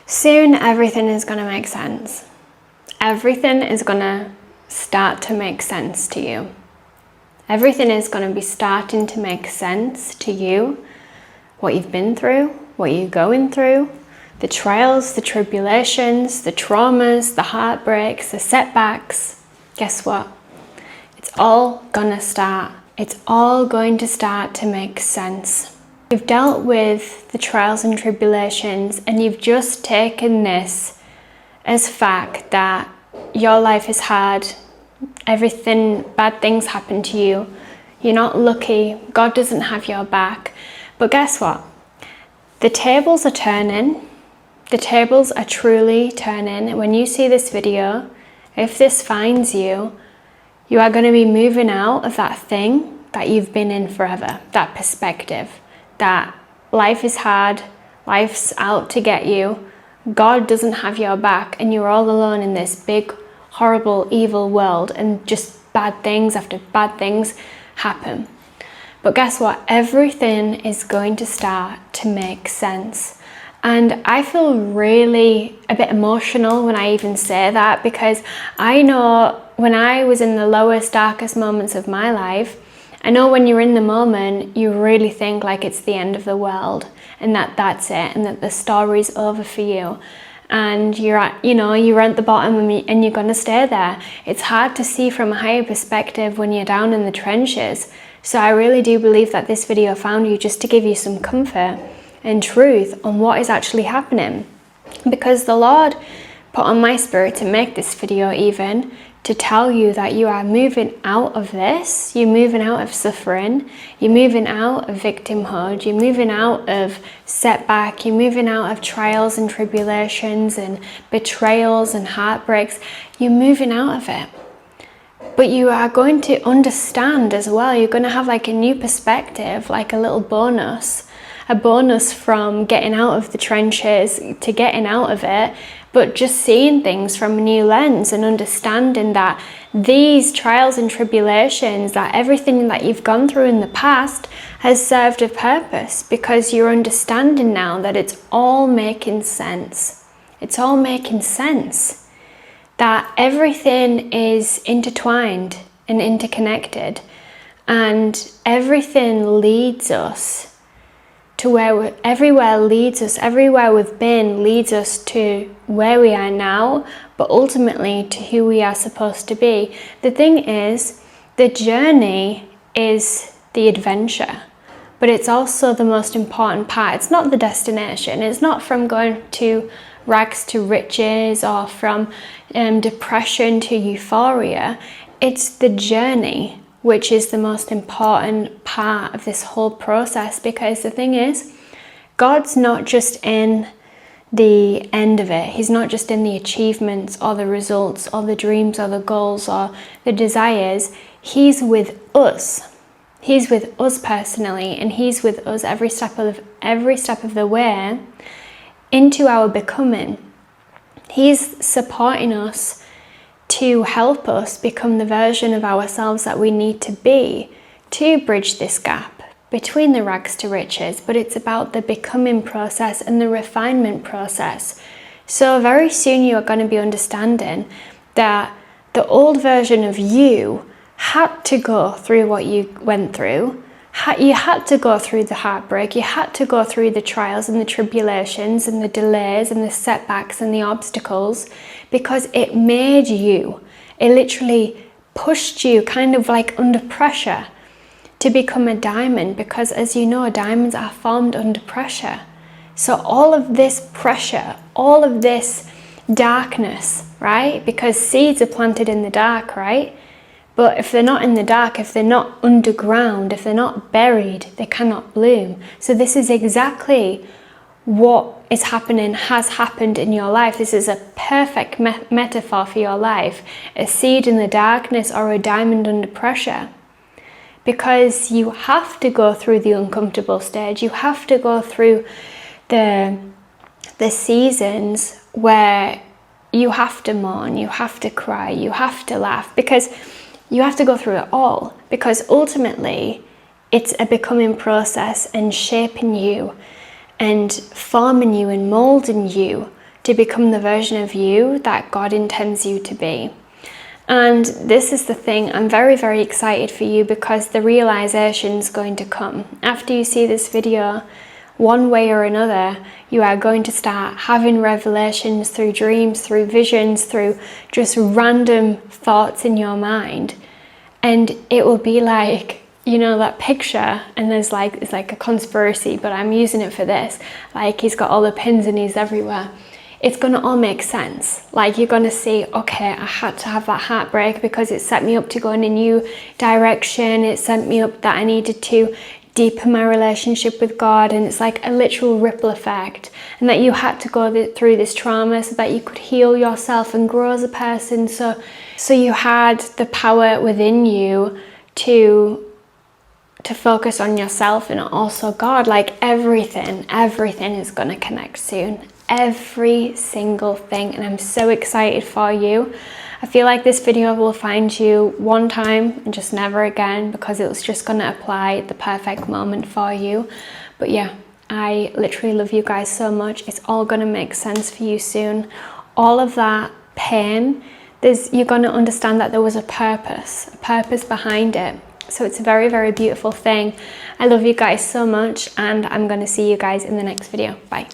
Soon everything is going to make sense. Everything is going to start to make sense to you. Everything is going to be starting to make sense to you. What you've been through, what you're going through, the trials, the tribulations, the traumas, the heartbreaks, the setbacks. Guess what? It's all going to start to make sense. You've dealt with the trials and tribulations, and you've just taken this as fact that your life is hard. Bad things happen to you. You're not lucky. God doesn't have your back. But guess what? The tables are turning. The tables are truly turning. When you see this video, if this finds you, you are going to be moving out of that thing that you've been in forever, that perspective, that life is hard, life's out to get you, God doesn't have your back, and you're all alone in this big, horrible, evil world, and just bad things after bad things happen. But guess what? Everything is going to start to make sense. And I feel really a bit emotional when I even say that, because I know when I was in the lowest, darkest moments of my life, I know when you're in the moment, you really think like it's the end of the world and that's it, and that the story's over for you. And you're at the bottom and you're going to stay there. It's hard to see from a higher perspective when you're down in the trenches. So I really do believe that this video found you just to give you some comfort and truth on what is actually happening. Because the Lord put on my spirit to make this video, even to tell you that you are moving out of this, you're moving out of suffering, you're moving out of victimhood, you're moving out of setback, you're moving out of trials and tribulations and betrayals and heartbreaks. You're moving out of it. But you are going to understand as well, you're going to have like a new perspective, like a little bonus, a bonus from getting out of the trenches to getting out of it, but just seeing things from a new lens and understanding that these trials and tribulations, that everything that you've gone through in the past has served a purpose, because you're understanding now that it's all making sense. It's all making sense. That everything is intertwined and interconnected, and everything leads us to everywhere we've been leads us to where we are now, but ultimately to who we are supposed to be. The thing is, the journey is the adventure, but it's also the most important part. It's not the destination. It's not from going to rags to riches or from depression to euphoria. It's the journey which is the most important part of this whole process, because the thing is, God's not just in the end of it. He's not just in the achievements or the results or the dreams or the goals or the desires. He's with us. He's with us personally, and he's with us every step of the way into our becoming. He's supporting us to help us become the version of ourselves that we need to be to bridge this gap between the rags to riches. But it's about the becoming process and the refinement process. So very soon you are going to be understanding that the old version of you had to go through what you went through. You had to go through the heartbreak, you had to go through the trials and the tribulations and the delays and the setbacks and the obstacles, because it made you, it literally pushed you kind of like under pressure to become a diamond, because as you know, diamonds are formed under pressure. So all of this pressure, all of this darkness, right? Because seeds are planted in the dark, right? But if they're not in the dark, if they're not underground, if they're not buried, they cannot bloom. So this is exactly what is happening, has happened in your life. This is a perfect metaphor for your life. A seed in the darkness or a diamond under pressure. Because you have to go through the uncomfortable stage. You have to go through the seasons where you have to mourn, you have to cry, you have to laugh, because you have to go through it all, because ultimately it's a becoming process and shaping you and forming you and molding you to become the version of you that God intends you to be. And this is the thing, I'm very, very excited for you, because the realization's going to come. After you see this video, one way or another, you are going to start having revelations through dreams, through visions, through just random thoughts in your mind. And it will be like, you know, that picture, and it's like a conspiracy, but I'm using it for this. Like, he's got all the pins and he's everywhere. It's going to all make sense. Like, you're going to see, okay, I had to have that heartbreak because it set me up to go in a new direction. It set me up that I needed to deepen my relationship with God. And it's like a literal ripple effect. And that you had to go through this trauma so that you could heal yourself and grow as a person. So you had the power within you to focus on yourself and also God. Like, everything is going to connect soon. Every single thing. And I'm so excited for you. I feel like this video will find you one time and just never again, because it was just going to apply the perfect moment for you. But yeah, I literally love you guys so much. It's all going to make sense for you soon. All of that pain, you're going to understand that there was a purpose behind it. So it's a very, very beautiful thing. I love you guys so much, and I'm going to see you guys in the next video. Bye.